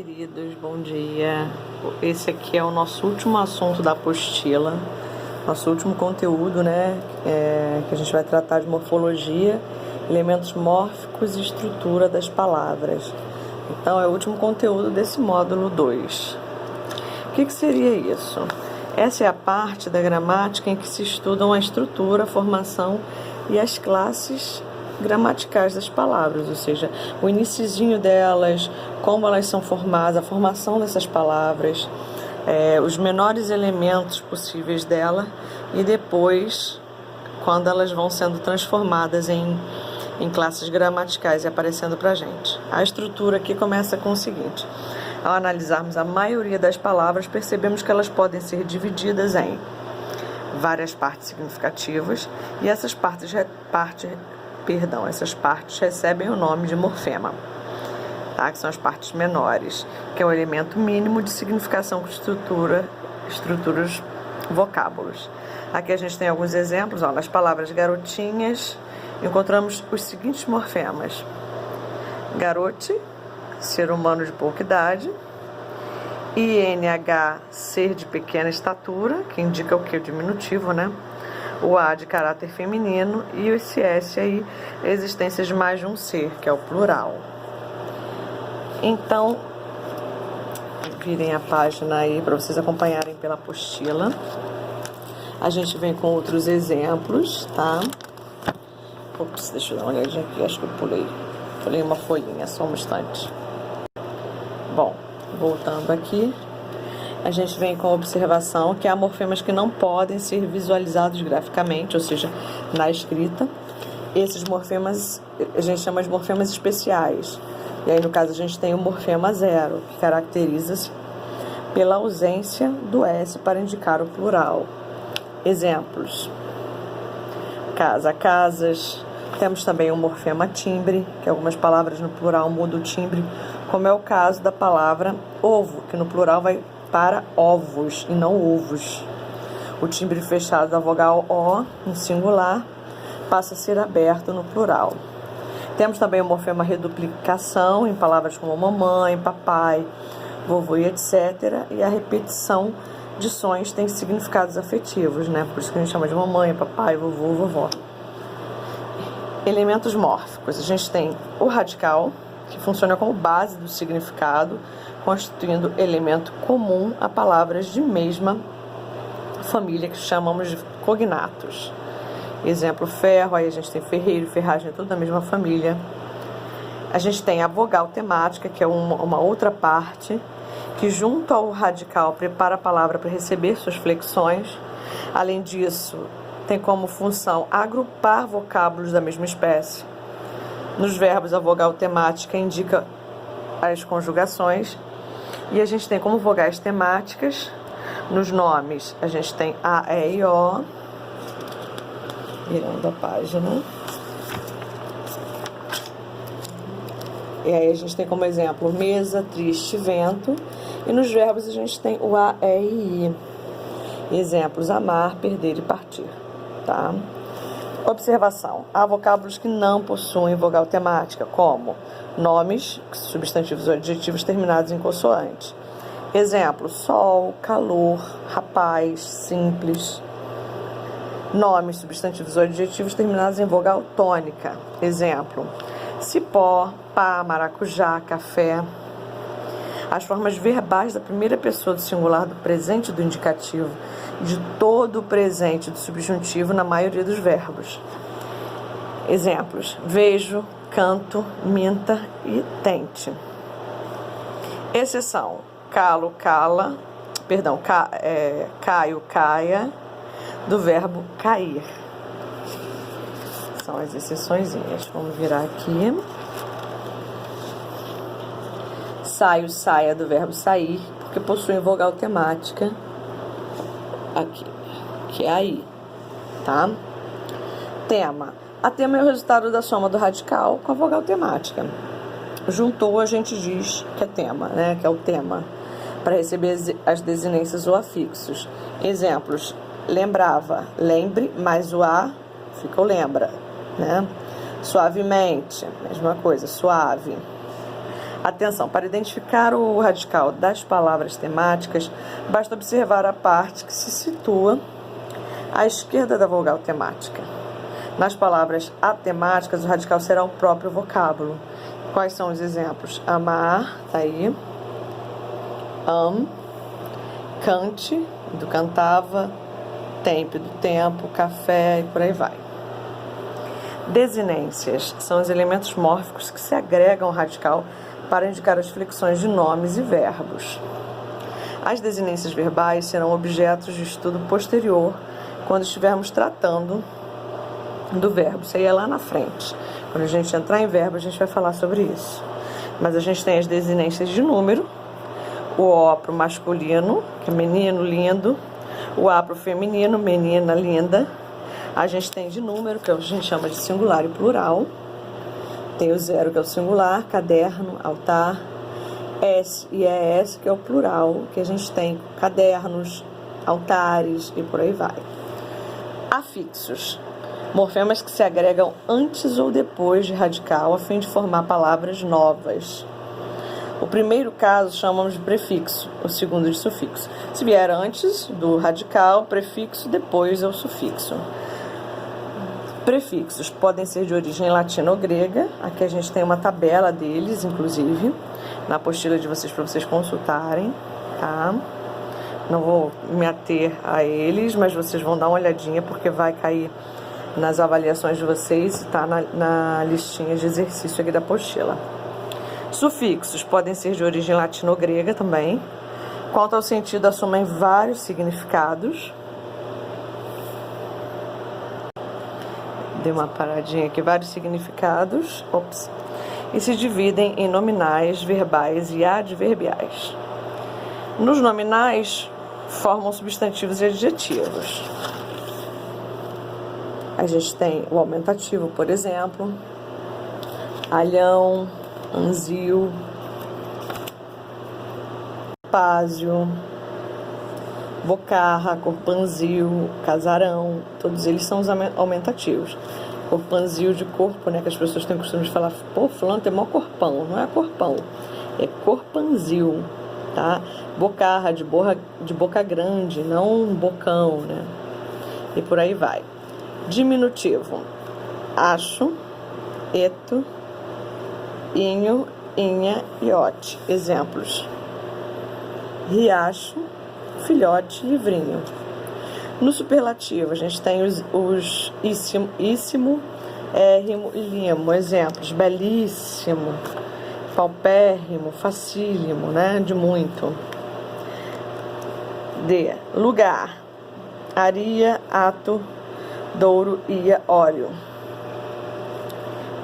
queridos, bom dia. Esse aqui é o nosso último assunto da apostila, nosso último conteúdo, né? Que a gente vai tratar de morfologia, elementos mórficos e estrutura das palavras. Então, é o último conteúdo desse módulo 2. O que seria isso? Essa é a parte da gramática em que se estudam a estrutura, a formação e as classes gramaticais das palavras, ou seja, o iniciozinho delas, como elas são formadas, a formação dessas palavras, os menores elementos possíveis dela e depois quando elas vão sendo transformadas em classes gramaticais e aparecendo para a gente. A estrutura aqui começa com o seguinte: ao analisarmos a maioria das palavras, percebemos que elas podem ser divididas em várias partes significativas e essas partes recebem o nome de morfema, tá? Que são as partes menores, que é o elemento mínimo de significação com estruturas, vocábulos. Aqui a gente tem alguns exemplos. Nas palavras garotinhas, encontramos os seguintes morfemas: garote, ser humano de pouca idade; INH, ser de pequena estatura, que indica o que? O diminutivo, né? O A de caráter feminino e esse S aí, existência de mais de um ser, que é o plural. Então, virem a página aí para vocês acompanharem pela apostila. A gente vem com outros exemplos, tá? Ops, deixa eu dar uma olhadinha aqui, acho que eu pulei uma folhinha, só um instante. Bom, voltando aqui, a gente vem com a observação que há morfemas que não podem ser visualizados graficamente, ou seja, na escrita. Esses morfemas a gente chama de morfemas especiais. E aí, no caso, a gente tem o morfema zero, que caracteriza-se pela ausência do S para indicar o plural. Exemplos: casa, casas. Temos também o morfema timbre, que algumas palavras no plural mudam o timbre, como é o caso da palavra ovo, que no plural vai para ovos e não ovos. O timbre fechado da vogal O, em singular, passa a ser aberto no plural. Temos também o morfema reduplicação, em palavras como mamãe, papai, vovô e etc. E a repetição de sons tem significados afetivos, né? Por isso que a gente chama de mamãe, papai, vovô, vovó. Elementos mórficos. A gente tem o radical, que funciona como base do significado, constituindo elemento comum a palavras de mesma família, que chamamos de cognatos. Exemplo, ferro, aí a gente tem ferreiro, ferragem, tudo da mesma família. A gente tem a vogal temática, que é uma outra parte, que junto ao radical prepara a palavra para receber suas flexões. Além disso, tem como função agrupar vocábulos da mesma espécie. Nos verbos, a vogal temática indica as conjugações. E a gente tem como vogais temáticas, nos nomes, a gente tem A, E e O. Virando a página. E aí a gente tem como exemplo mesa, triste, vento. E nos verbos a gente tem o A, E e I. Exemplos: amar, perder e partir. Tá? Observação: há vocábulos que não possuem vogal temática, como nomes, substantivos ou adjetivos terminados em consoante. Exemplo: sol, calor, rapaz, simples. Nomes, substantivos ou adjetivos terminados em vogal tônica. Exemplo: cipó, pá, maracujá, café. As formas verbais da primeira pessoa do singular, do presente do indicativo, de todo o presente do subjuntivo na maioria dos verbos. Exemplos: vejo, canto, minta e tente. Exceção: calo, cala, caio, caia, do verbo cair. São as exceçõezinhas. Vamos virar aqui. Saio, saia, do verbo sair, porque possui vogal temática aqui, que é aí, tá? Tema. A tema é o resultado da soma do radical com a vogal temática. Juntou, a gente diz que é tema, né? Que é o tema, para receber as desinências ou afixos. Exemplos: lembrava, lembre, mais o A fica o lembra, né? Suavemente, mesma coisa, suave. Atenção, para identificar o radical das palavras temáticas, basta observar a parte que se situa à esquerda da vogal temática. Nas palavras atemáticas, o radical será o próprio vocábulo. Quais são os exemplos? Amar, tá aí. Cante, do cantava. Tempo, do tempo. Café e por aí vai. Desinências são os elementos mórficos que se agregam ao radical para indicar as flexões de nomes e verbos. As desinências verbais serão objetos de estudo posterior quando estivermos tratando do verbo. Isso aí é lá na frente. Quando a gente entrar em verbo, a gente vai falar sobre isso. Mas a gente tem as desinências de número, o O para o masculino, que é menino lindo, o A para o feminino, menina linda. A gente tem de número, que a gente chama de singular e plural. Tem o zero, que é o singular, caderno, altar, S e ES, que é o plural, que a gente tem cadernos, altares e por aí vai. Afixos, morfemas que se agregam antes ou depois de radical a fim de formar palavras novas. O primeiro caso chamamos de prefixo, o segundo de sufixo. Se vier antes do radical, prefixo, depois é o sufixo. Prefixos podem ser de origem latina ou grega. Aqui a gente tem uma tabela deles, inclusive, na apostila de vocês para vocês consultarem, tá? Não vou me ater a eles, mas vocês vão dar uma olhadinha porque vai cair nas avaliações de vocês e tá na listinha de exercício aqui da apostila. Sufixos podem ser de origem latina ou grega também. Quanto ao sentido, assumem vários significados. Dei uma paradinha aqui, vários significados, e se dividem em nominais, verbais e adverbiais. Nos nominais, formam substantivos e adjetivos. A gente tem o aumentativo, por exemplo, alhão, anzil, pásio, bocarra, corpanzil, casarão, todos eles são os aumentativos. Corpanzil de corpo, né, que as pessoas têm o costume de falar, pô, fulano tem mó corpão, não é corpão, é corpanzil, tá? Bocarra, de boca grande, não um bocão, né? E por aí vai. Diminutivo, acho, eto, inho, inha e ote. Exemplos: riacho, filhote, livrinho. No superlativo, a gente tem os íssimo, érrimo e limo. Exemplos: belíssimo, paupérrimo, facílimo, né? De muito. D. Lugar: aria, ato, douro, ia, óleo.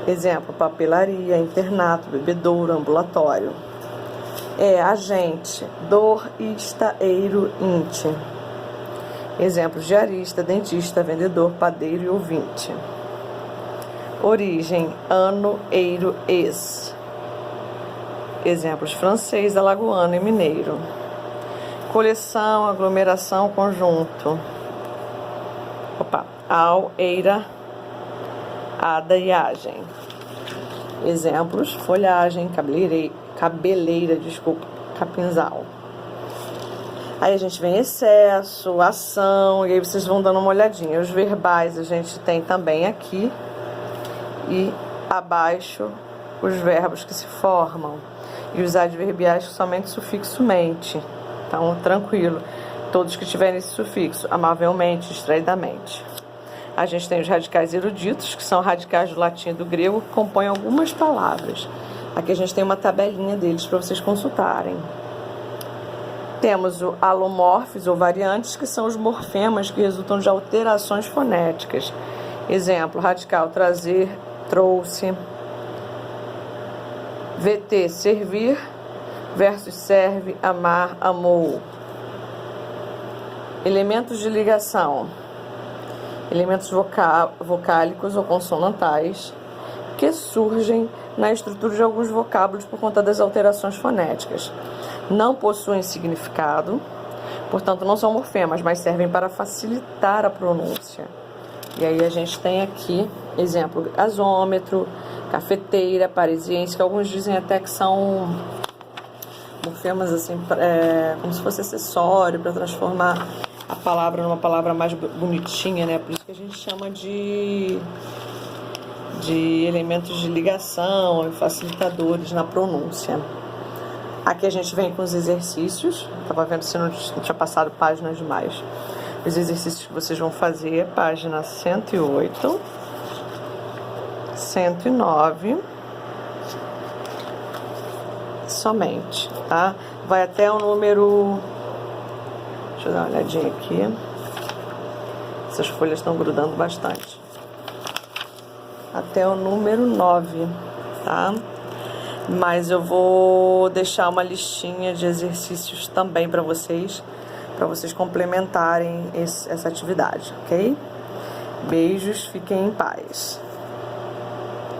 Exemplo: papelaria, internato, bebedouro, ambulatório. Agente: dorista, eiro, inte. Exemplos: diarista, dentista, vendedor, padeiro e ouvinte. Origem: ano, eiro, ex. Exemplos: francês, alagoano e mineiro. Coleção, aglomeração, conjunto. Ao, eira, ada e agem. Exemplos: folhagem, cabeleira, capinzal. Aí a gente vem excesso, ação, e aí vocês vão dando uma olhadinha. Os verbais a gente tem também aqui e abaixo os verbos que se formam e os adverbiais somente sufixo mente. Então, tranquilo, todos que tiverem esse sufixo, amavelmente, distraidamente. A gente tem os radicais eruditos, que são radicais do latim e do grego, que compõem algumas palavras. Aqui a gente tem uma tabelinha deles para vocês consultarem. Temos o alomorfes ou variantes, que são os morfemas que resultam de alterações fonéticas. Exemplo: radical trazer, trouxe. VT, servir, versus serve, amar, amou. Elementos de ligação: elementos vocálicos ou consonantais que surgem na estrutura de alguns vocábulos por conta das alterações fonéticas. Não possuem significado, portanto não são morfemas, mas servem para facilitar a pronúncia. E aí a gente tem aqui, exemplo: gasômetro, cafeteira, parisiense, que alguns dizem até que são morfemas assim, como se fosse acessório para transformar a palavra numa palavra mais bonitinha, né? Por isso que a gente chama de elementos de ligação e facilitadores na pronúncia. Aqui a gente vem com os exercícios. Estava vendo se não tinha passado páginas demais. Os exercícios que vocês vão fazer, página 108, 109, somente, tá? Vai até o número... Deixa eu dar uma olhadinha aqui. Essas folhas estão grudando bastante. Até o número 9, tá? Mas eu vou deixar uma listinha de exercícios também para vocês complementarem essa atividade, ok? Beijos, fiquem em paz.